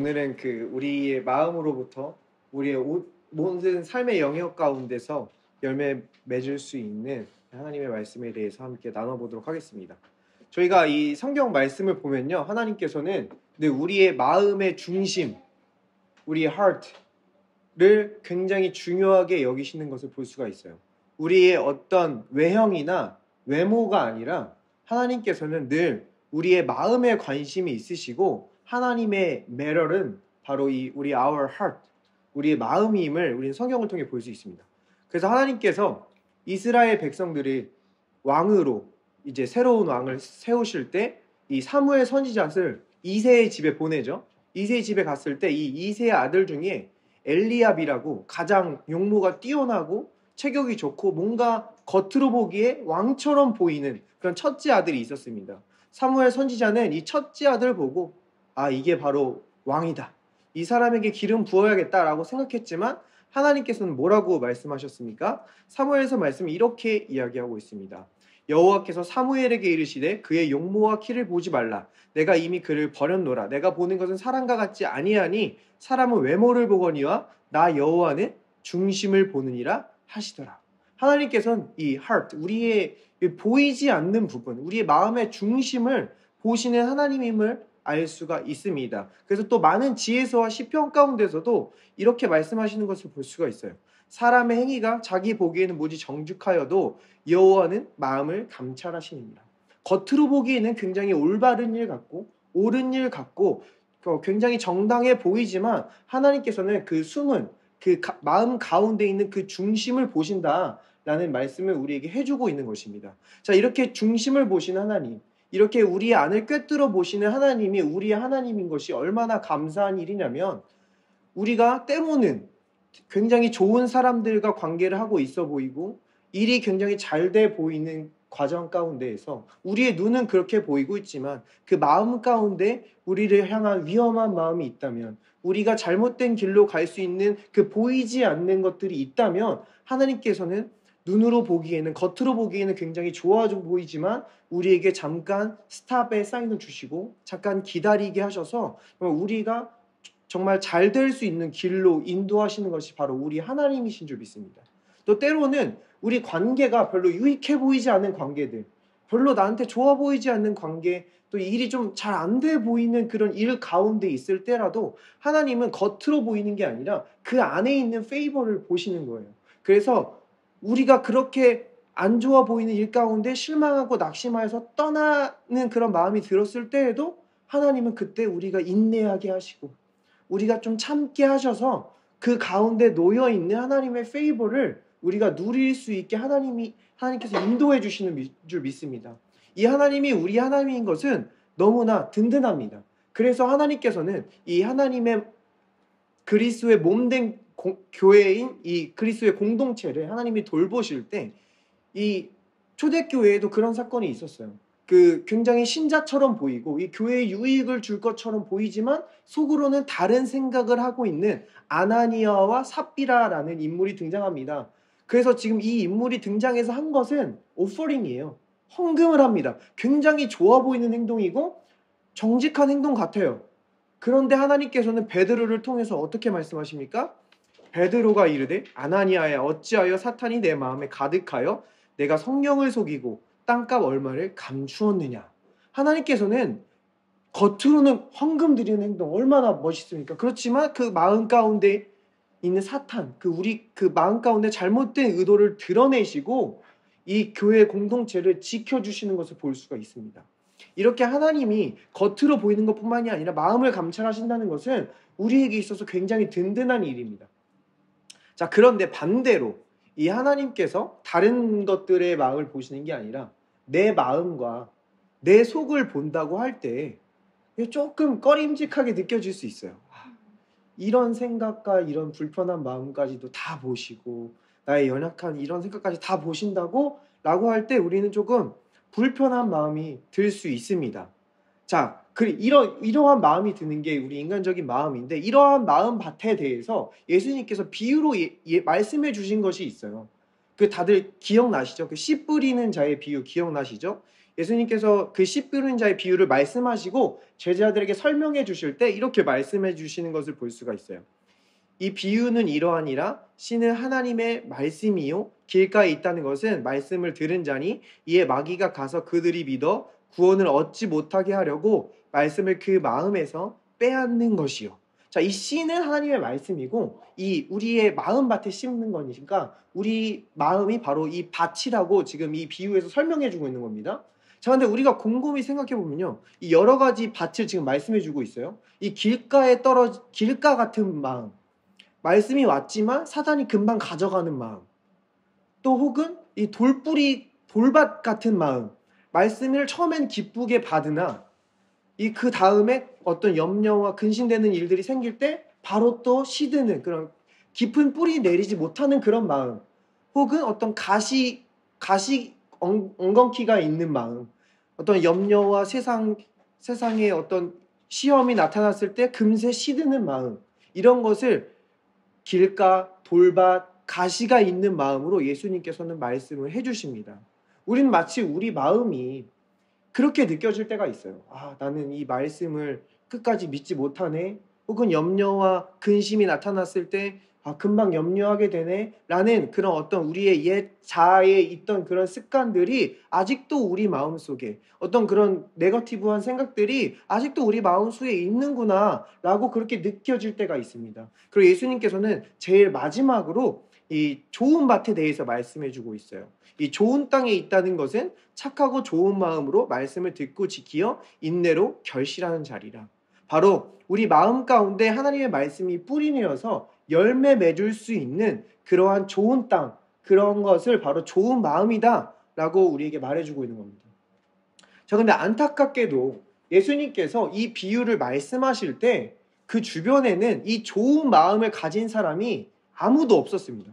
오늘은 우리의 마음으로부터 우리의 모든 삶의 영역 가운데서 열매 맺을 수 있는 하나님의 말씀에 대해서 함께 나눠보도록 하겠습니다. 저희가 이 성경 말씀을 보면요, 하나님께서는 우리의 마음의 중심, 우리의 heart를 굉장히 중요하게 여기시는 것을 볼 수가 있어요. 우리의 어떤 외형이나 외모가 아니라 하나님께서는 늘 우리의 마음에 관심이 있으시고, 하나님의 매럴은 바로 우리 our heart, 우리의 마음임을 우리는 성경을 통해 볼 수 있습니다. 그래서 하나님께서 이스라엘 백성들이 왕으로 이제 새로운 왕을 세우실 때 이 사무엘 선지자를 이새의 집에 보내죠. 이새의 집에 갔을 때 이 이새의 아들 중에 엘리압이라고 가장 용모가 뛰어나고 체격이 좋고 뭔가 겉으로 보기에 왕처럼 보이는 그런 첫째 아들이 있었습니다. 사무엘 선지자는 이 첫째 아들을 보고 이게 바로 왕이다, 이 사람에게 기름 부어야겠다라고 생각했지만 하나님께서는 뭐라고 말씀하셨습니까? 사무엘서 말씀이 이렇게 이야기하고 있습니다. 여호와께서 사무엘에게 이르시되 그의 용모와 키를 보지 말라. 내가 이미 그를 버렸노라. 내가 보는 것은 사람과 같지 아니하니 사람은 외모를 보거니와 나 여호와는 중심을 보느니라 하시더라. 하나님께서는 이 heart, 우리의 보이지 않는 부분, 우리의 마음의 중심을 보시는 하나님임을 알 수가 있습니다. 그래서 또 많은 지혜서와 시편 가운데서도 이렇게 말씀하시는 것을 볼 수가 있어요. 사람의 행위가 자기 보기에는 무지 정직하여도 여호와는 마음을 감찰하시느니라. 겉으로 보기에는 굉장히 올바른 일 같고 옳은 일 같고 굉장히 정당해 보이지만 하나님께서는 그 숨은 마음 가운데 있는 그 중심을 보신다라는 말씀을 우리에게 해주고 있는 것입니다. 자, 이렇게 중심을 보시는 하나님, 이렇게 우리의 안을 꿰뚫어 보시는 하나님이 우리의 하나님인 것이 얼마나 감사한 일이냐면, 우리가 때로는 굉장히 좋은 사람들과 관계를 하고 있어 보이고 일이 굉장히 잘 돼 보이는 과정 가운데에서 우리의 눈은 그렇게 보이고 있지만 그 마음 가운데 우리를 향한 위험한 마음이 있다면, 우리가 잘못된 길로 갈 수 있는 그 보이지 않는 것들이 있다면 하나님께서는 눈으로 보기에는, 겉으로 보기에는 굉장히 좋아 보이지만 우리에게 잠깐 스탑의 사인을 주시고 잠깐 기다리게 하셔서 우리가 정말 잘 될 수 있는 길로 인도하시는 것이 바로 우리 하나님이신 줄 믿습니다. 또 때로는 우리 관계가 별로 유익해 보이지 않는 관계들, 별로 나한테 좋아 보이지 않는 관계, 또 일이 좀 잘 안 돼 보이는 그런 일 가운데 있을 때라도 하나님은 겉으로 보이는 게 아니라 그 안에 있는 페이버를 보시는 거예요. 그래서 우리가 그렇게 안 좋아 보이는 일 가운데 실망하고 낙심하여서 떠나는 그런 마음이 들었을 때에도 하나님은 그때 우리가 인내하게 하시고 우리가 좀 참게 하셔서 그 가운데 놓여있는 하나님의 페이버를 우리가 누릴 수 있게 하나님께서 인도해 주시는 줄 믿습니다. 이 하나님이 우리 하나님인 것은 너무나 든든합니다. 그래서 하나님께서는 이 하나님의 그리스도의 몸된 교회인 이 그리스도의 공동체를 하나님이 돌보실 때 이 초대교회에도 그런 사건이 있었어요. 굉장히 신자처럼 보이고 이 교회에 유익을 줄 것처럼 보이지만 속으로는 다른 생각을 하고 있는 아나니아와 삽비라라는 인물이 등장합니다. 그래서 지금 이 인물이 등장해서 한 것은 오퍼링이에요. 헌금을 합니다. 굉장히 좋아 보이는 행동이고 정직한 행동 같아요. 그런데 하나님께서는 베드로를 통해서 어떻게 말씀하십니까? 베드로가 이르되 아나니아야, 어찌하여 사탄이 내 마음에 가득하여 내가 성령을 속이고 땅값 얼마를 감추었느냐. 하나님께서는 겉으로는 헌금 드리는 행동 얼마나 멋있습니까? 그렇지만 그 마음 가운데 있는 사탄, 우리 마음 가운데 잘못된 의도를 드러내시고 이 교회 공동체를 지켜주시는 것을 볼 수가 있습니다. 이렇게 하나님이 겉으로 보이는 것뿐만이 아니라 마음을 감찰하신다는 것은 우리에게 있어서 굉장히 든든한 일입니다. 자, 그런데 반대로 이 하나님께서 다른 것들의 마음을 보시는 게 아니라 내 마음과 내 속을 본다고 할 때 조금 꺼림직하게 느껴질 수 있어요. 이런 생각과 이런 불편한 마음까지도 다 보시고 나의 연약한 이런 생각까지 다 보신다고 라고 할 때 우리는 조금 불편한 마음이 들 수 있습니다. 자, 이러한 마음이 드는 게 우리 인간적인 마음인데, 이러한 마음 밭에 대해서 예수님께서 비유로 말씀해 주신 것이 있어요. 다들 기억나시죠? 씨 뿌리는 자의 비유 기억나시죠? 예수님께서 그 씨 뿌리는 자의 비유를 말씀하시고 제자들에게 설명해 주실 때 이렇게 말씀해 주시는 것을 볼 수가 있어요. 이 비유는 이러하니라. 씨는 하나님의 말씀이요 길가에 있다는 것은 말씀을 들은 자니 이에 마귀가 가서 그들이 믿어 구원을 얻지 못하게 하려고 말씀을 그 마음에서 빼앗는 것이요. 자, 이 씨는 하나님의 말씀이고 이 우리의 마음밭에 심는 거니까 우리 마음이 바로 이 밭이라고 지금 이 비유에서 설명해 주고 있는 겁니다. 자, 근데 우리가 곰곰이 생각해 보면요, 이 여러 가지 밭을 지금 말씀해 주고 있어요. 이 길가 같은 마음, 말씀이 왔지만 사단이 금방 가져가는 마음, 또 혹은 이 돌밭 같은 마음, 말씀을 처음엔 기쁘게 받으나 이 그 다음에 어떤 염려와 근심되는 일들이 생길 때 바로 또 시드는 그런 깊은 뿌리 내리지 못하는 그런 마음, 혹은 어떤 엉겅퀴가 있는 마음, 어떤 염려와 세상의 어떤 시험이 나타났을 때 금세 시드는 마음, 이런 것을 길가, 돌밭, 가시가 있는 마음으로 예수님께서는 말씀을 해주십니다. 우리는 마치 우리 마음이 그렇게 느껴질 때가 있어요. 아, 나는 이 말씀을 끝까지 믿지 못하네. 혹은 염려와 근심이 나타났을 때 금방 염려하게 되네. 라는 그런 어떤 우리의 옛 자아에 있던 그런 습관들이 아직도 우리 마음속에, 어떤 그런 네거티브한 생각들이 아직도 우리 마음속에 있는구나 라고 그렇게 느껴질 때가 있습니다. 그리고 예수님께서는 제일 마지막으로 이 좋은 밭에 대해서 말씀해주고 있어요. 이 좋은 땅에 있다는 것은 착하고 좋은 마음으로 말씀을 듣고 지키어 인내로 결실하는 자리라. 바로 우리 마음 가운데 하나님의 말씀이 뿌리내어서 열매 맺을 수 있는 그러한 좋은 땅, 그런 것을 바로 좋은 마음이다 라고 우리에게 말해주고 있는 겁니다. 자, 근데 안타깝게도 예수님께서 이 비유를 말씀하실 때 그 주변에는 이 좋은 마음을 가진 사람이 아무도 없었습니다.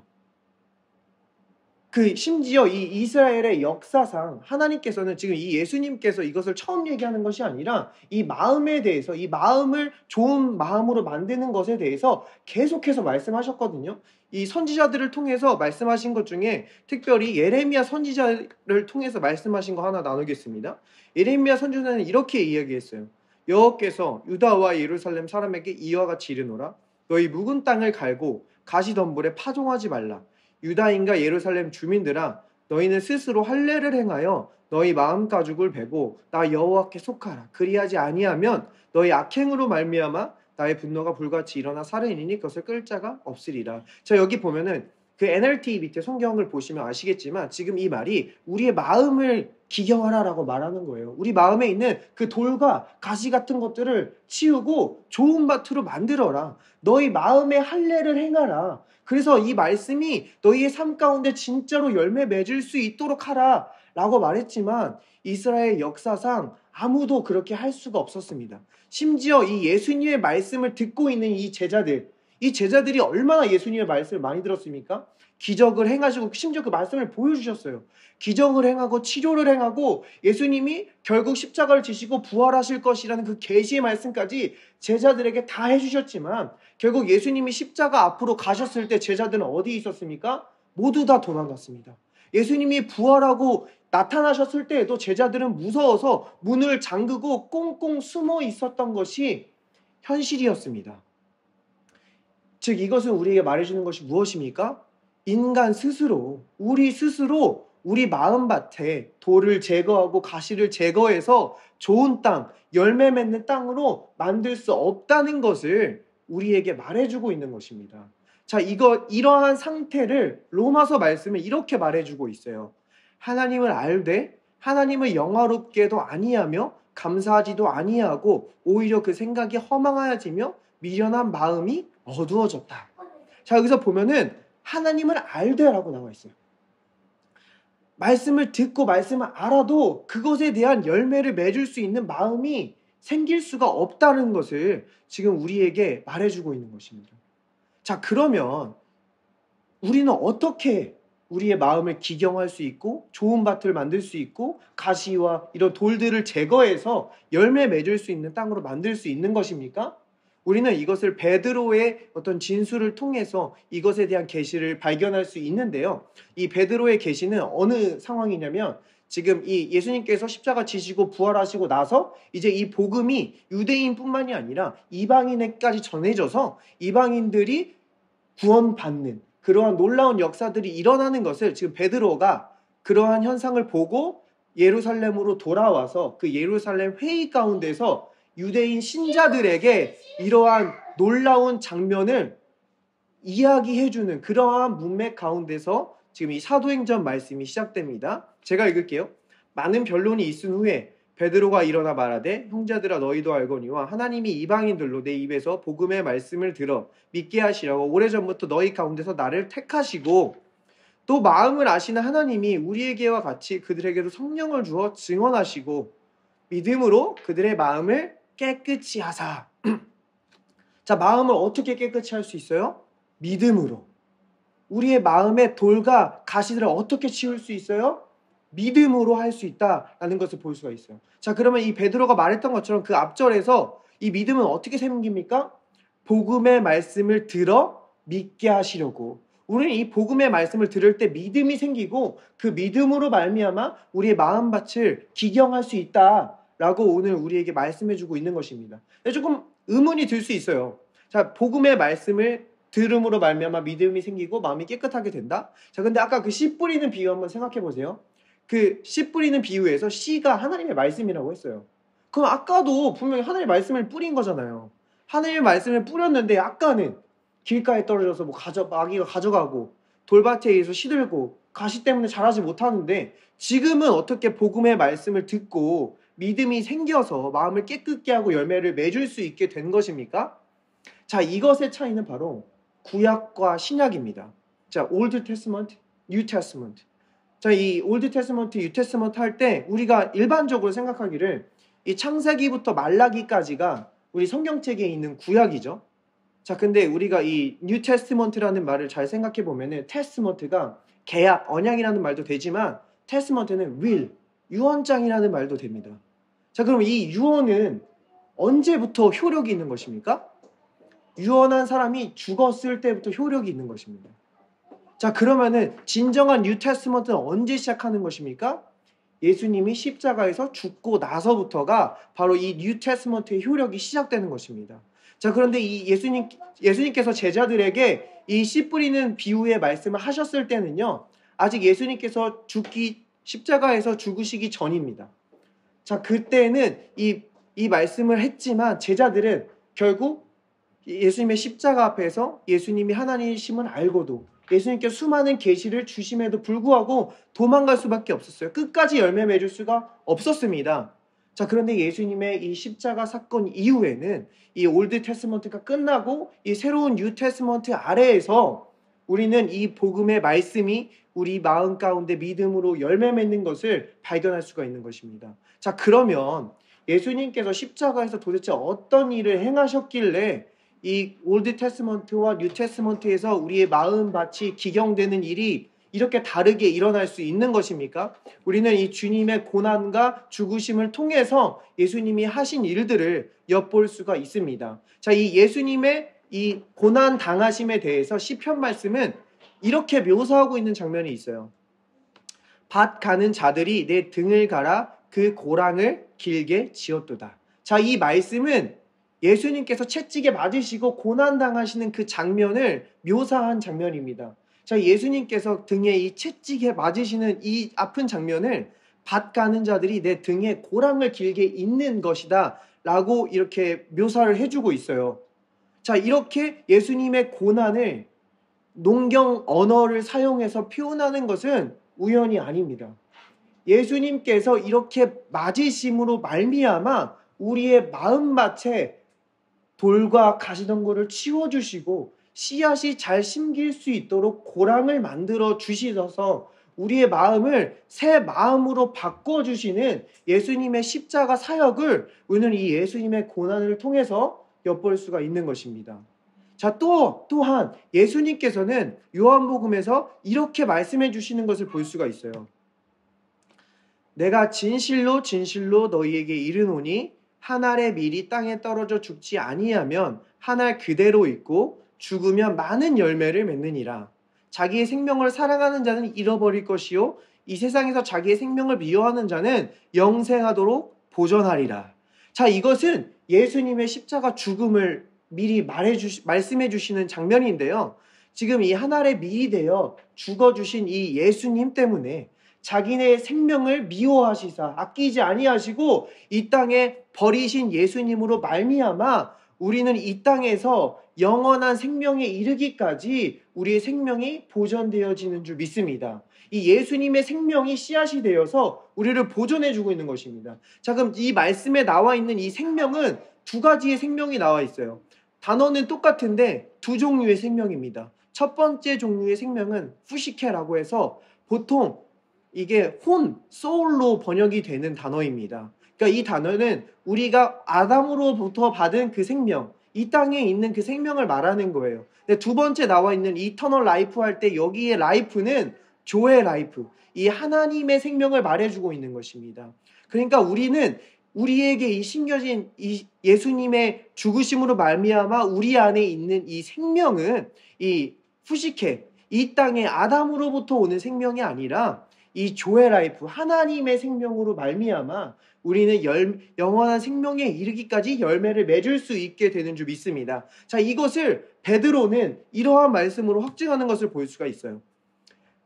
심지어 이 이스라엘의 역사상 하나님께서는 지금 이 예수님께서 이것을 처음 얘기하는 것이 아니라 이 마음에 대해서, 이 마음을 좋은 마음으로 만드는 것에 대해서 계속해서 말씀하셨거든요. 이 선지자들을 통해서 말씀하신 것 중에 특별히 예레미야 선지자를 통해서 말씀하신 거 하나 나누겠습니다. 예레미야 선지자는 이렇게 이야기했어요. 여호와께서 유다와 예루살렘 사람에게 이와 같이 이르노라. 너희 묵은 땅을 갈고 가시덤불에 파종하지 말라. 유다인과 예루살렘 주민들아, 너희는 스스로 할례를 행하여 너희 마음 가죽을 베고 나 여호와께 속하라. 그리하지 아니하면 너희 악행으로 말미암아 나의 분노가 불같이 일어나 살인이니 그것을 끌 자가 없으리라. 자, 여기 보면은 그 NLT 밑에 성경을 보시면 아시겠지만 지금 이 말이 우리의 마음을 기경하라라고 말하는 거예요. 우리 마음에 있는 그 돌과 가시 같은 것들을 치우고 좋은 밭으로 만들어라. 너희 마음에 할례를 행하라. 그래서 이 말씀이 너희의 삶 가운데 진짜로 열매 맺을 수 있도록 하라 라고 말했지만 이스라엘 역사상 아무도 그렇게 할 수가 없었습니다. 심지어 이 예수님의 말씀을 듣고 있는 이 제자들이 얼마나 예수님의 말씀을 많이 들었습니까? 기적을 행하시고 심지어 그 말씀을 보여주셨어요. 기적을 행하고 치료를 행하고 예수님이 결국 십자가를 지시고 부활하실 것이라는 그 계시의 말씀까지 제자들에게 다 해주셨지만 결국 예수님이 십자가 앞으로 가셨을 때 제자들은 어디 있었습니까? 모두 다 도망갔습니다. 예수님이 부활하고 나타나셨을 때에도 제자들은 무서워서 문을 잠그고 꽁꽁 숨어 있었던 것이 현실이었습니다. 즉 이것은 우리에게 말해주는 것이 무엇입니까? 인간 스스로, 우리 스스로 우리 마음밭에 돌을 제거하고 가시를 제거해서 좋은 땅, 열매 맺는 땅으로 만들 수 없다는 것을 우리에게 말해주고 있는 것입니다. 자, 이러한 상태를 로마서 말씀은 이렇게 말해주고 있어요. 하나님을 알되 하나님을 영화롭게도 아니하며 감사하지도 아니하고 오히려 그 생각이 허망하여지며 미련한 마음이 어두워졌다. 자, 여기서 보면은 하나님을 알되라고 나와 있어요. 말씀을 듣고 말씀을 알아도 그것에 대한 열매를 맺을 수 있는 마음이 생길 수가 없다는 것을 지금 우리에게 말해주고 있는 것입니다. 자, 그러면 우리는 어떻게 우리의 마음을 기경할 수 있고 좋은 밭을 만들 수 있고 가시와 이런 돌들을 제거해서 열매 맺을 수 있는 땅으로 만들 수 있는 것입니까? 우리는 이것을 베드로의 어떤 진술을 통해서 이것에 대한 계시를 발견할 수 있는데요. 이 베드로의 계시는 어느 상황이냐면 지금 이 예수님께서 십자가 지시고 부활하시고 나서 이제 이 복음이 유대인뿐만이 아니라 이방인에까지 전해져서 이방인들이 구원받는 그러한 놀라운 역사들이 일어나는 것을 지금 베드로가 그러한 현상을 보고 예루살렘으로 돌아와서 그 예루살렘 회의 가운데서 유대인 신자들에게 이러한 놀라운 장면을 이야기해주는 그러한 문맥 가운데서 지금 이 사도행전 말씀이 시작됩니다. 제가 읽을게요. 많은 변론이 있은 후에 베드로가 일어나 말하되 형제들아 너희도 알거니와 하나님이 이방인들로 내 입에서 복음의 말씀을 들어 믿게 하시라고 오래전부터 너희 가운데서 나를 택하시고 또 마음을 아시는 하나님이 우리에게와 같이 그들에게도 성령을 주어 증언하시고 믿음으로 그들의 마음을 깨끗이 하사. 자, 마음을 어떻게 깨끗이 할 수 있어요? 믿음으로. 우리의 마음의 돌과 가시들을 어떻게 치울 수 있어요? 믿음으로 할 수 있다라는 것을 볼 수가 있어요. 자, 그러면 이 베드로가 말했던 것처럼 그 앞절에서 이 믿음은 어떻게 생깁니까? 복음의 말씀을 들어 믿게 하시려고. 우리는 이 복음의 말씀을 들을 때 믿음이 생기고 그 믿음으로 말미암아 우리의 마음밭을 기경할 수 있다라고 오늘 우리에게 말씀해주고 있는 것입니다. 조금 의문이 들 수 있어요. 자, 복음의 말씀을 들음으로 말미암아 믿음이 생기고 마음이 깨끗하게 된다. 자, 근데 아까 그 씨 뿌리는 비유 한번 생각해 보세요. 그 씨 뿌리는 비유에서 씨가 하나님의 말씀이라고 했어요. 그럼 아까도 분명히 하나님의 말씀을 뿌린 거잖아요. 하나님의 말씀을 뿌렸는데 아까는 길가에 떨어져서 마귀가 가져가고 돌밭에 의해서 시들고 가시 때문에 자라지 못하는데 지금은 어떻게 복음의 말씀을 듣고 믿음이 생겨서 마음을 깨끗게 하고 열매를 맺을 수 있게 된 것입니까? 자, 이것의 차이는 바로 구약과 신약입니다. 자, 올드 테스먼트, 뉴 테스먼트. 자, 이 올드 테스먼트, 뉴 테스먼트 할 때 우리가 일반적으로 생각하기를 이 창세기부터 말라기까지가 우리 성경책에 있는 구약이죠. 자, 근데 우리가 이 뉴 테스먼트라는 말을 잘 생각해 보면은 테스먼트가 계약, 언약이라는 말도 되지만 테스먼트는 윌, 유언장이라는 말도 됩니다. 자, 그럼 이 유언은 언제부터 효력이 있는 것입니까? 유언한 사람이 죽었을 때부터 효력이 있는 것입니다. 자, 그러면은 진정한 뉴 테스먼트는 언제 시작하는 것입니까? 예수님이 십자가에서 죽고 나서부터가 바로 이 뉴 테스먼트의 효력이 시작되는 것입니다. 자, 그런데 이 예수님께서 제자들에게 이 씨 뿌리는 비유의 말씀을 하셨을 때는요, 아직 예수님께서 십자가에서 죽으시기 전입니다. 자, 그때는 이 말씀을 했지만 제자들은 결국 예수님의 십자가 앞에서 예수님이 하나님이심을 알고도 예수님께 수많은 계시를 주심에도 불구하고 도망갈 수밖에 없었어요. 끝까지 열매 맺을 수가 없었습니다. 자, 그런데 예수님의 이 십자가 사건 이후에는 이 올드 테스먼트가 끝나고 이 새로운 뉴 테스먼트 아래에서 우리는 이 복음의 말씀이 우리 마음 가운데 믿음으로 열매 맺는 것을 발견할 수가 있는 것입니다. 자, 그러면 예수님께서 십자가에서 도대체 어떤 일을 행하셨길래 이 올드 테스먼트와 뉴 테스먼트에서 우리의 마음밭이 기경되는 일이 이렇게 다르게 일어날 수 있는 것입니까? 우리는 이 주님의 고난과 죽으심을 통해서 예수님이 하신 일들을 엿볼 수가 있습니다. 자, 이 예수님의 이 고난 당하심에 대해서 시편 말씀은 이렇게 묘사하고 있는 장면이 있어요. 밭 가는 자들이 내 등을 갈아 그 고랑을 길게 지었도다. 자, 이 말씀은 예수님께서 채찍에 맞으시고 고난당하시는 그 장면을 묘사한 장면입니다. 자, 예수님께서 등에 이 채찍에 맞으시는 이 아픈 장면을 밭 가는 자들이 내 등에 고랑을 길게 잇는 것이다 라고 이렇게 묘사를 해주고 있어요. 자, 이렇게 예수님의 고난을 농경 언어를 사용해서 표현하는 것은 우연이 아닙니다. 예수님께서 이렇게 맞으심으로 말미암아 우리의 마음밭에 돌과 가시덩굴을 치워주시고 씨앗이 잘 심길 수 있도록 고랑을 만들어 주시셔서 우리의 마음을 새 마음으로 바꿔주시는 예수님의 십자가 사역을 우리는 이 예수님의 고난을 통해서 엿볼 수가 있는 것입니다. 자, 또한 예수님께서는 요한복음에서 이렇게 말씀해 주시는 것을 볼 수가 있어요. 내가 진실로 진실로 너희에게 이르노니 한 알의 밀이 땅에 떨어져 죽지 아니하면 한 알 그대로 있고 죽으면 많은 열매를 맺느니라. 자기의 생명을 사랑하는 자는 잃어버릴 것이요 이 세상에서 자기의 생명을 미워하는 자는 영생하도록 보전하리라. 자, 이것은 예수님의 십자가 죽음을 미리 말씀해 주시는 장면인데요. 지금 이 한 알에 미리 되어 죽어주신 이 예수님 때문에 자기네 생명을 미워하시사 아끼지 아니하시고 이 땅에 버리신 예수님으로 말미암아 우리는 이 땅에서 영원한 생명에 이르기까지 우리의 생명이 보존되어지는 줄 믿습니다. 이 예수님의 생명이 씨앗이 되어서 우리를 보존해주고 있는 것입니다. 자, 그럼 이 말씀에 나와 있는 이 생명은 두 가지의 생명이 나와 있어요. 단어는 똑같은데 두 종류의 생명입니다. 첫 번째 종류의 생명은 푸시케라고 해서 보통 이게 소울로 번역이 되는 단어입니다. 그러니까 이 단어는 우리가 아담으로부터 받은 그 생명, 이 땅에 있는 그 생명을 말하는 거예요. 근데 두 번째 나와 있는 이터널 라이프 할 때 여기에 라이프는 조의 라이프, 이 하나님의 생명을 말해주고 있는 것입니다. 그러니까 우리는 우리에게 이 심겨진 이 예수님의 죽으심으로 말미암아 우리 안에 있는 이 생명은 이 푸시케, 이 땅의 아담으로부터 오는 생명이 아니라 이 조의 라이프, 하나님의 생명으로 말미암아 우리는 영원한 생명에 이르기까지 열매를 맺을 수 있게 되는 줄 믿습니다. 자, 이것을 베드로는 이러한 말씀으로 확증하는 것을 볼 수가 있어요.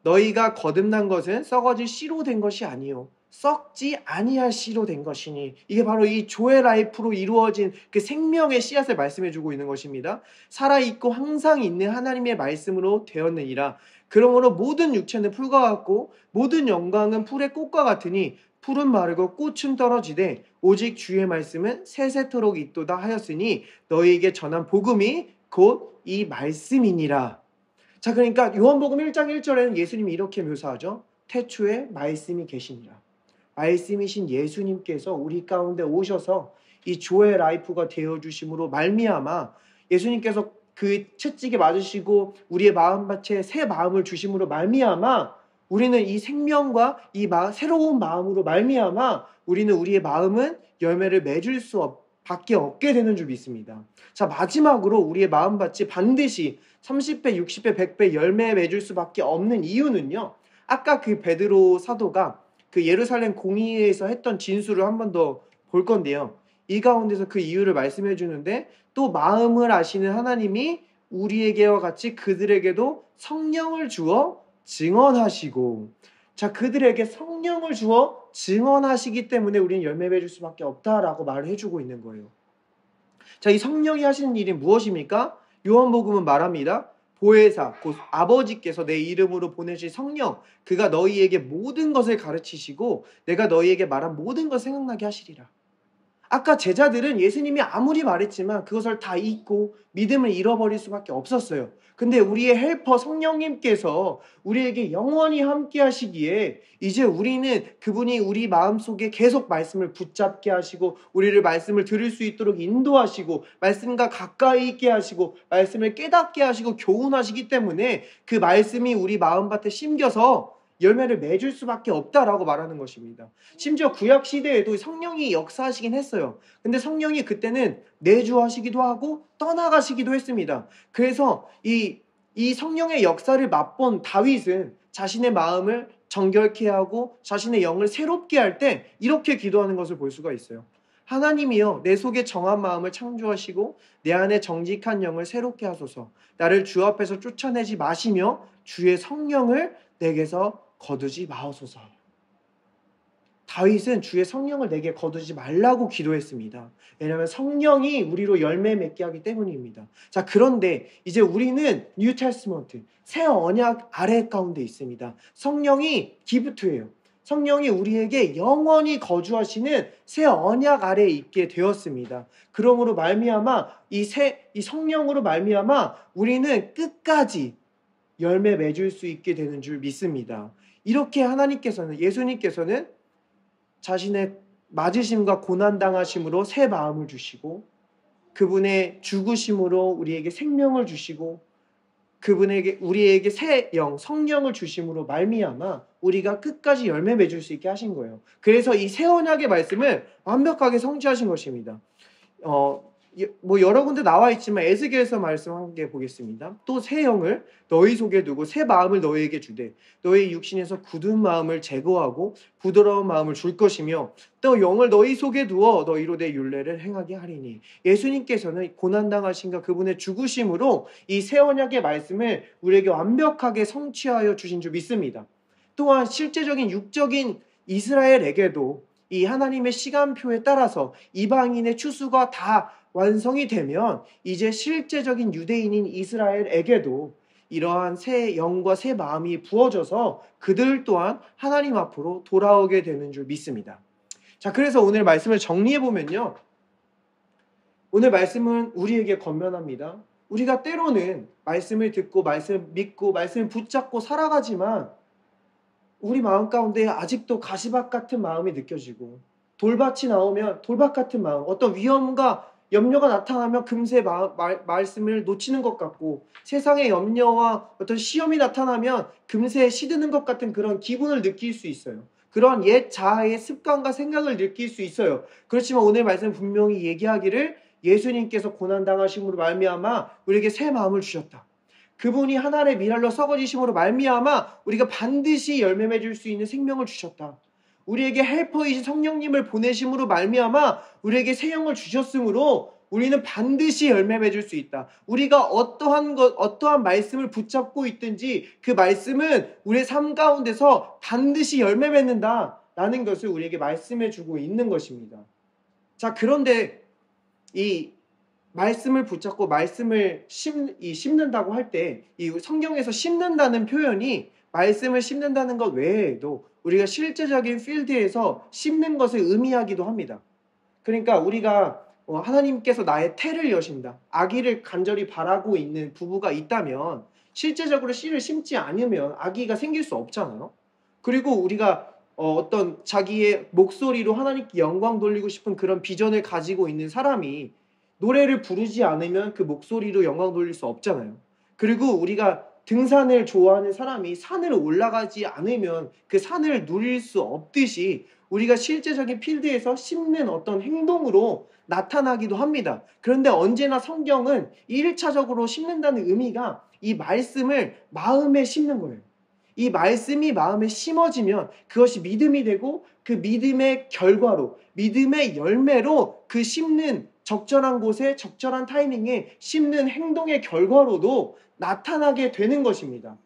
너희가 거듭난 것은 썩어질 씨로 된 것이 아니요 썩지 아니할 씨로 된 것이니, 이게 바로 이 조의 라이프로 이루어진 그 생명의 씨앗을 말씀해주고 있는 것입니다. 살아있고 항상 있는 하나님의 말씀으로 되었느니라. 그러므로 모든 육체는 풀과 같고 모든 영광은 풀의 꽃과 같으니 풀은 마르고 꽃은 떨어지되 오직 주의 말씀은 세세토록 있도다 하였으니 너희에게 전한 복음이 곧 이 말씀이니라. 자, 그러니까 요한복음 1장 1절에는 예수님이 이렇게 묘사하죠. 태초에 말씀이 계시니라. 말씀이신 예수님께서 우리 가운데 오셔서 이 조의 라이프가 되어주심으로 말미암아 예수님께서 그 채찍에 맞으시고 우리의 마음밭에 새 마음을 주심으로 말미암아 우리는 이 생명과 이 새로운 마음으로 말미암아 우리는 우리의 마음은 열매를 맺을 밖에 없게 되는 줄 믿습니다. 자, 마지막으로 우리의 마음밭이 반드시 30배, 60배, 100배 열매 맺을 수밖에 없는 이유는요. 아까 그 베드로 사도가 그 예루살렘 공의회에서 했던 진술을 한 번 더 볼 건데요. 이 가운데서 그 이유를 말씀해 주는데 또 마음을 아시는 하나님이 우리에게와 같이 그들에게도 성령을 주어 증언하시고, 자, 그들에게 성령을 주어 증언하시기 때문에 우리는 열매 맺을 수밖에 없다라고 말을 해주고 있는 거예요. 자, 이 성령이 하시는 일이 무엇입니까? 요한복음은 말합니다. 보혜사, 곧 아버지께서 내 이름으로 보내실 성령, 그가 너희에게 모든 것을 가르치시고 내가 너희에게 말한 모든 것 생각나게 하시리라. 아까 제자들은 예수님이 아무리 말했지만 그것을 다 잊고 믿음을 잃어버릴 수밖에 없었어요. 근데 우리의 헬퍼 성령님께서 우리에게 영원히 함께 하시기에 이제 우리는 그분이 우리 마음속에 계속 말씀을 붙잡게 하시고 우리를 말씀을 들을 수 있도록 인도하시고 말씀과 가까이 있게 하시고 말씀을 깨닫게 하시고 교훈하시기 때문에 그 말씀이 우리 마음밭에 심겨서 열매를 맺을 수밖에 없다라고 말하는 것입니다. 심지어 구약 시대에도 성령이 역사하시긴 했어요. 근데 성령이 그때는 내주하시기도 하고 떠나가시기도 했습니다. 그래서 이 성령의 역사를 맛본 다윗은 자신의 마음을 정결케 하고 자신의 영을 새롭게 할 때 이렇게 기도하는 것을 볼 수가 있어요. 하나님이여, 내 속에 정한 마음을 창조하시고 내 안에 정직한 영을 새롭게 하소서. 나를 주 앞에서 쫓아내지 마시며 주의 성령을 내게서 거두지 마옵소서. 다윗은 주의 성령을 내게 거두지 말라고 기도했습니다. 왜냐하면 성령이 우리로 열매 맺게 하기 때문입니다. 자, 그런데 이제 우리는 뉴 테스트먼트, 새 언약 아래 가운데 있습니다. 성령이 기프트예요. 성령이 우리에게 영원히 거주하시는 새 언약 아래에 있게 되었습니다. 그러므로 말미암아 이 성령으로 말미암아 우리는 끝까지 열매 맺을 수 있게 되는 줄 믿습니다. 이렇게 하나님께서는, 예수님께서는 자신의 맞으심과 고난당하심으로 새 마음을 주시고 그분의 죽으심으로 우리에게 생명을 주시고 그분에게 우리에게 새 영, 성령을 주심으로 말미암아 우리가 끝까지 열매 맺을 수 있게 하신 거예요. 그래서 이 새 언약의 말씀을 완벽하게 성취하신 것입니다. 뭐 여러 군데 나와 있지만 에스겔에서 말씀한 게 보겠습니다. 또 새 영을 너희 속에 두고 새 마음을 너희에게 주되 너희 육신에서 굳은 마음을 제거하고 부드러운 마음을 줄 것이며 또 영을 너희 속에 두어 너희로 내 율례를 행하게 하리니. 예수님께서는 고난당하신가 그분의 죽으심으로 이 새 언약의 말씀을 우리에게 완벽하게 성취하여 주신 줄 믿습니다. 또한 실제적인 육적인 이스라엘에게도 이 하나님의 시간표에 따라서 이방인의 추수가 다 완성이 되면 이제 실제적인 유대인인 이스라엘에게도 이러한 새 영과 새 마음이 부어져서 그들 또한 하나님 앞으로 돌아오게 되는 줄 믿습니다. 자, 그래서 오늘 말씀을 정리해 보면요, 오늘 말씀은 우리에게 권면합니다. 우리가 때로는 말씀을 듣고 말씀을 믿고 말씀을 붙잡고 살아가지만 우리 마음 가운데 아직도 가시밭 같은 마음이 느껴지고 돌밭이 나오면 돌밭 같은 마음, 어떤 위험과 염려가 나타나면 금세 말씀을 놓치는 것 같고 세상의 염려와 어떤 시험이 나타나면 금세 시드는 것 같은 그런 기분을 느낄 수 있어요. 그런 옛 자아의 습관과 생각을 느낄 수 있어요. 그렇지만 오늘 말씀 분명히 얘기하기를 예수님께서 고난당하심으로 말미암아 우리에게 새 마음을 주셨다. 그분이 하나님의 미랄로 썩어지심으로 말미암아 우리가 반드시 열매 맺을 수 있는 생명을 주셨다. 우리에게 헬퍼이신 성령님을 보내심으로 말미암아 우리에게 새 영을 주셨으므로 우리는 반드시 열매 맺을 수 있다. 우리가 어떠한 말씀을 붙잡고 있든지 그 말씀은 우리의 삶 가운데서 반드시 열매 맺는다라는 것을 우리에게 말씀해 주고 있는 것입니다. 자, 그런데 이 말씀을 붙잡고 말씀을 심는다고 할 때 이 성경에서 심는다는 표현이 말씀을 심는다는 것 외에도 우리가 실제적인 필드에서 심는 것을 의미하기도 합니다. 그러니까 우리가 하나님께서 나의 태를 여신다, 아기를 간절히 바라고 있는 부부가 있다면 실제적으로 씨를 심지 않으면 아기가 생길 수 없잖아요. 그리고 우리가 어떤 자기의 목소리로 하나님께 영광 돌리고 싶은 그런 비전을 가지고 있는 사람이 노래를 부르지 않으면 그 목소리로 영광 돌릴 수 없잖아요. 그리고 우리가 등산을 좋아하는 사람이 산을 올라가지 않으면 그 산을 누릴 수 없듯이 우리가 실제적인 필드에서 심는 어떤 행동으로 나타나기도 합니다. 그런데 언제나 성경은 1차적으로 심는다는 의미가 이 말씀을 마음에 심는 거예요. 이 말씀이 마음에 심어지면 그것이 믿음이 되고 그 믿음의 결과로, 믿음의 열매로 그 심는 적절한 곳에 적절한 타이밍에 심는 행동의 결과로도 나타나게 되는 것입니다.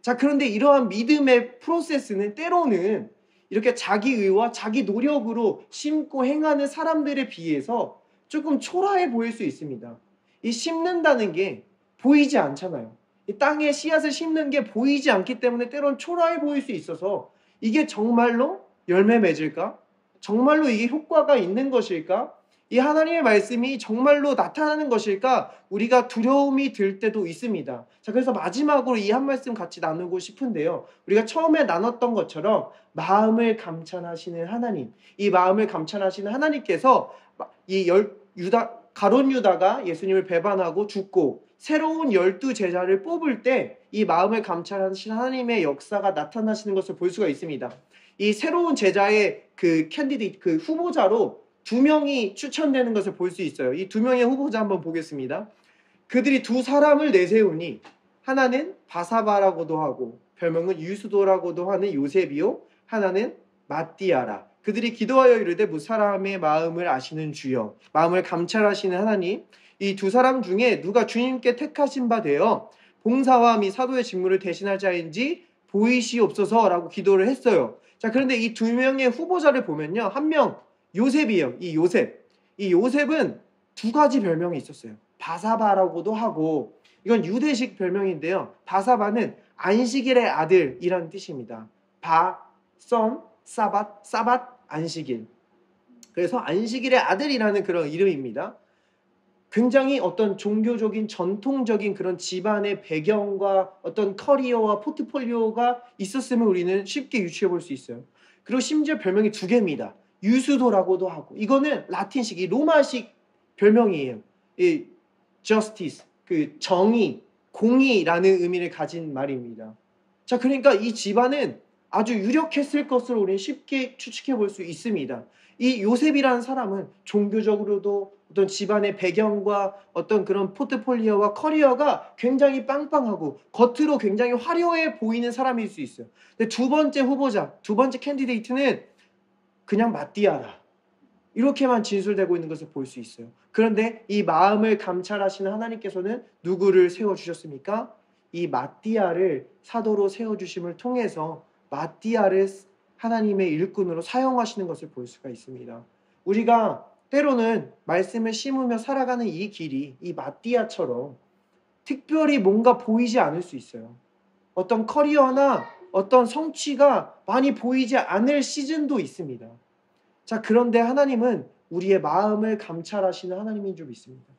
자, 그런데 이러한 믿음의 프로세스는 때로는 이렇게 자기 의와 자기 노력으로 심고 행하는 사람들에 비해서 조금 초라해 보일 수 있습니다. 이 심는다는 게 보이지 않잖아요. 이 땅에 씨앗을 심는 게 보이지 않기 때문에 때론 초라해 보일 수 있어서 이게 정말로 열매 맺을까? 정말로 이게 효과가 있는 것일까? 이 하나님의 말씀이 정말로 나타나는 것일까? 우리가 두려움이 들 때도 있습니다. 자, 그래서 마지막으로 이 한 말씀 같이 나누고 싶은데요. 우리가 처음에 나눴던 것처럼 마음을 감찰하시는 하나님, 이 마음을 감찰하시는 하나님께서 가룟 유다가 예수님을 배반하고 죽고 새로운 12제자를 뽑을 때 이 마음을 감찰하시는 하나님의 역사가 나타나시는 것을 볼 수가 있습니다. 이 새로운 제자의 그 후보자로 2명이 추천되는 것을 볼 수 있어요. 이 2명의 후보자 한번 보겠습니다. 그들이 2사람을 내세우니 하나는 바사바라고도 하고 별명은 유수도라고도 하는 요셉이요, 하나는 마띠아라. 그들이 기도하여 이르되 무사람의 마음을 아시는 주여, 마음을 감찰하시는 하나님, 이 2사람 중에 누가 주님께 택하신 바 되어 봉사와 미 사도의 직무를 대신할 자인지 보이시옵소서라고 기도를 했어요. 자, 그런데 이 2명의 후보자를 보면요, 한 명 요셉이에요. 이 요셉은 2가지 별명이 있었어요. 바사바라고도 하고, 이건 유대식 별명인데요, 바사바는 안식일의 아들이라는 뜻입니다. 사밧, 안식일. 그래서 안식일의 아들이라는 그런 이름입니다. 굉장히 어떤 종교적인 전통적인 그런 집안의 배경과 어떤 커리어와 포트폴리오가 있었으면 우리는 쉽게 유추해 볼 수 있어요. 그리고 심지어 별명이 2개입니다. 유수도라고도 하고, 이거는 라틴식, 이 로마식 별명이에요. 이 justice, 그 정의, 공의라는 의미를 가진 말입니다. 자, 그러니까 이 집안은 아주 유력했을 것으로 우리는 쉽게 추측해 볼 수 있습니다. 이 요셉이라는 사람은 종교적으로도 어떤 집안의 배경과 어떤 그런 포트폴리오와 커리어가 굉장히 빵빵하고 겉으로 굉장히 화려해 보이는 사람일 수 있어요. 근데 두 번째 후보자, 두 번째 캔디데이트는 그냥 마띠아라, 이렇게만 진술되고 있는 것을 볼 수 있어요. 그런데 이 마음을 감찰하시는 하나님께서는 누구를 세워주셨습니까? 이 마띠아를 사도로 세워주심을 통해서 마띠아를 하나님의 일꾼으로 사용하시는 것을 볼 수가 있습니다. 우리가 때로는 말씀을 심으며 살아가는 이 길이 이 마띠아처럼 특별히 뭔가 보이지 않을 수 있어요. 어떤 커리어나 어떤 성취가 많이 보이지 않을 시즌도 있습니다. 자, 그런데 하나님은 우리의 마음을 감찰하시는 하나님인 줄 믿습니다.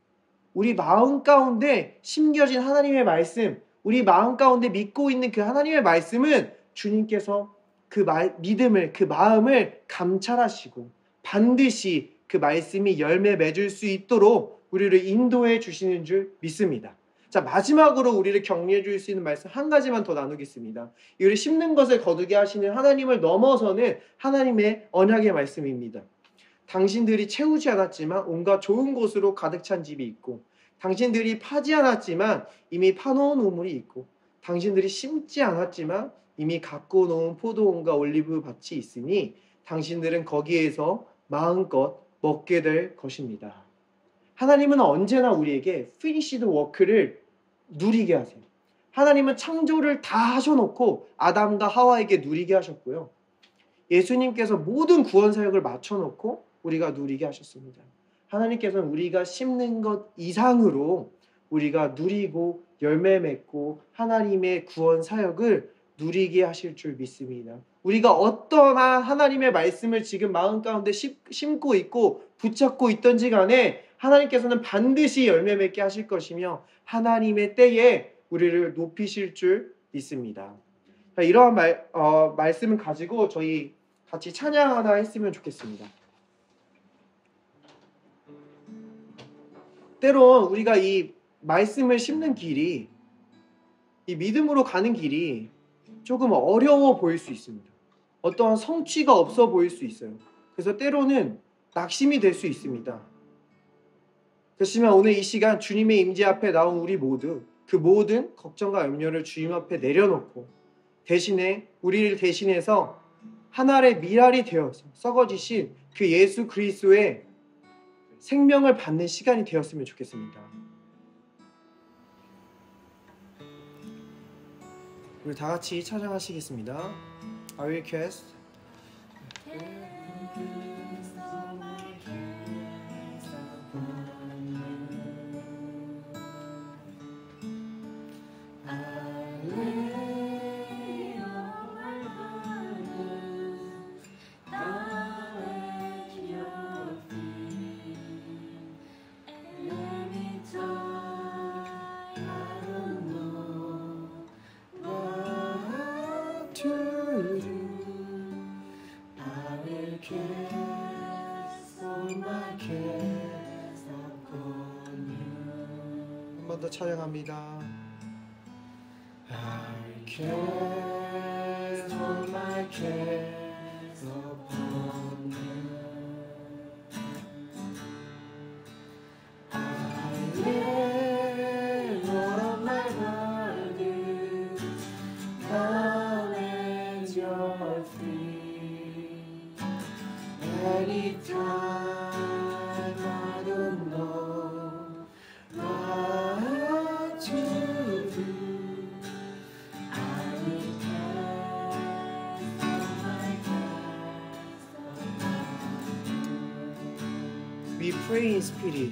우리 마음 가운데 심겨진 하나님의 말씀, 우리 마음 가운데 믿고 있는 그 하나님의 말씀은 주님께서 그 믿음을, 그 마음을 감찰하시고 반드시 그 말씀이 열매 맺을 수 있도록 우리를 인도해 주시는 줄 믿습니다. 자, 마지막으로 우리를 격려해 줄 수 있는 말씀 한 가지만 더 나누겠습니다. 우리 심는 것을 거두게 하시는 하나님을 넘어서는 하나님의 언약의 말씀입니다. 당신들이 채우지 않았지만 온갖 좋은 것으로 가득 찬 집이 있고, 당신들이 파지 않았지만 이미 파놓은 우물이 있고, 당신들이 심지 않았지만 이미 갖고 놓은 포도원과 올리브 밭이 있으니 당신들은 거기에서 마음껏 먹게 될 것입니다. 하나님은 언제나 우리에게 finished work를 누리게 하세요. 하나님은 창조를 다 하셔놓고 아담과 하와에게 누리게 하셨고요. 예수님께서 모든 구원 사역을 마쳐놓고 우리가 누리게 하셨습니다. 하나님께서는 우리가 심는 것 이상으로 우리가 누리고 열매 맺고 하나님의 구원 사역을 누리게 하실 줄 믿습니다. 우리가 어떠한 하나님의 말씀을 지금 마음 가운데 심고 있고 붙잡고 있던지 간에 하나님께서는 반드시 열매 맺게 하실 것이며 하나님의 때에 우리를 높이실 줄 믿습니다. 이러한 말씀을 가지고 저희 같이 찬양 하나 했으면 좋겠습니다. 때론 우리가 이 말씀을 심는 길이, 이 믿음으로 가는 길이 조금 어려워 보일 수 있습니다. 어떠한 성취가 없어 보일 수 있어요. 그래서 때로는 낙심이 될 수 있습니다. 그렇지만 오늘 이 시간 주님의 임재 앞에 나온 우리 모두 그 모든 걱정과 염려를 주님 앞에 내려놓고 대신에 우리를 대신해서 하늘의 미랄이 되어서 썩어지신 그 예수 그리스도의 생명을 받는 시간이 되었으면 좋겠습니다. 우리 다 같이 찬양하시겠습니다. I will cast 한 번 더 찬양합니다. I cast all my cares upon you. I lay all of my burdens down at your feet. Anytime I don't know what to do, I will cast all my cares upon you. We pray in spirit.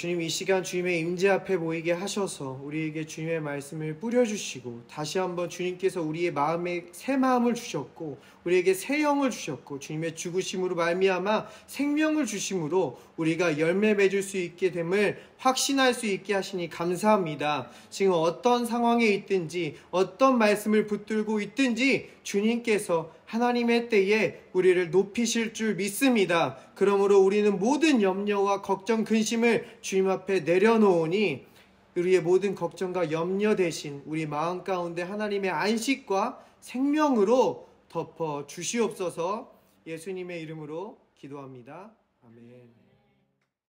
주님, 이 시간 주님의 임재 앞에 모이게 하셔서 우리에게 주님의 말씀을 뿌려주시고 다시 한번 주님께서 우리의 마음에 새 마음을 주셨고 우리에게 새 영을 주셨고 주님의 죽으심으로 말미암아 생명을 주심으로 우리가 열매 맺을 수 있게 됨을 확신할 수 있게 하시니 감사합니다. 지금 어떤 상황에 있든지 어떤 말씀을 붙들고 있든지 주님께서 하나님의 때에 우리를 높이실 줄 믿습니다. 그러므로 우리는 모든 염려와 걱정, 근심을 주님 앞에 내려놓으니 우리의 모든 걱정과 염려 대신 우리 마음 가운데 하나님의 안식과 생명으로 덮어 주시옵소서. 예수님의 이름으로 기도합니다. 아멘.